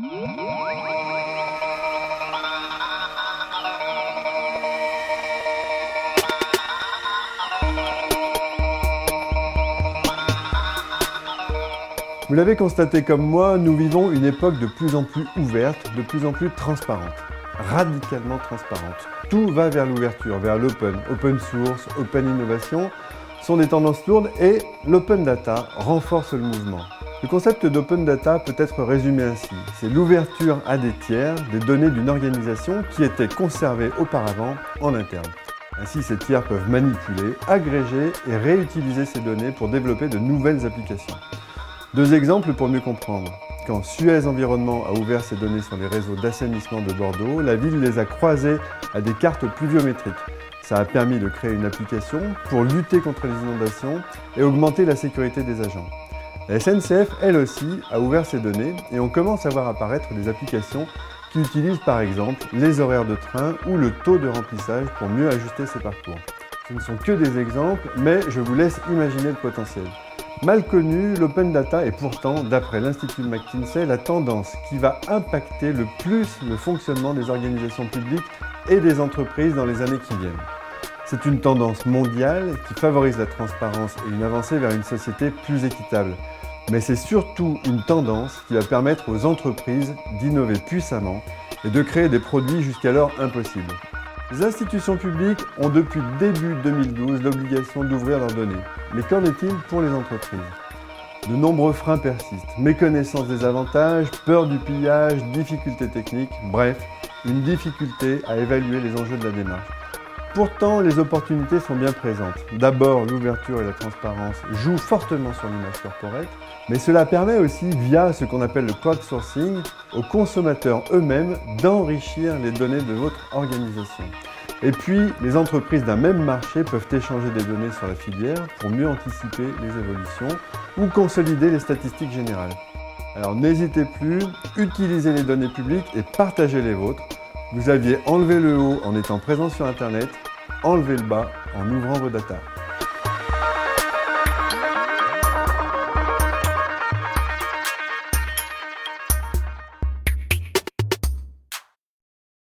Vous l'avez constaté comme moi, nous vivons une époque de plus en plus ouverte, de plus en plus transparente, radicalement transparente. Tout va vers l'ouverture, vers l'open, open source, open innovation sont des tendances lourdes et l'open data renforce le mouvement. Le concept d'open data peut être résumé ainsi. C'est l'ouverture à des tiers des données d'une organisation qui étaient conservées auparavant en interne. Ainsi, ces tiers peuvent manipuler, agréger et réutiliser ces données pour développer de nouvelles applications. Deux exemples pour mieux comprendre. Quand Suez Environnement a ouvert ses données sur les réseaux d'assainissement de Bordeaux, la ville les a croisées à des cartes pluviométriques. Ça a permis de créer une application pour lutter contre les inondations et augmenter la sécurité des agents. La SNCF, elle aussi, a ouvert ses données et on commence à voir apparaître des applications qui utilisent par exemple les horaires de train ou le taux de remplissage pour mieux ajuster ses parcours. Ce ne sont que des exemples, mais je vous laisse imaginer le potentiel. Mal connu, l'open data est pourtant, d'après l'Institut McKinsey, la tendance qui va impacter le plus le fonctionnement des organisations publiques et des entreprises dans les années qui viennent. C'est une tendance mondiale qui favorise la transparence et une avancée vers une société plus équitable. Mais c'est surtout une tendance qui va permettre aux entreprises d'innover puissamment et de créer des produits jusqu'alors impossibles. Les institutions publiques ont depuis début 2012 l'obligation d'ouvrir leurs données. Mais qu'en est-il pour les entreprises? De nombreux freins persistent, méconnaissance des avantages, peur du pillage, difficultés techniques, bref, une difficulté à évaluer les enjeux de la démarche. Pourtant, les opportunités sont bien présentes. D'abord, l'ouverture et la transparence jouent fortement sur l'image corporate, mais cela permet aussi, via ce qu'on appelle le crowdsourcing, aux consommateurs eux-mêmes d'enrichir les données de votre organisation. Et puis, les entreprises d'un même marché peuvent échanger des données sur la filière pour mieux anticiper les évolutions ou consolider les statistiques générales. Alors n'hésitez plus, utilisez les données publiques et partagez les vôtres. Vous aviez enlevé le haut en étant présent sur Internet, enlevez le bas en ouvrant vos datas.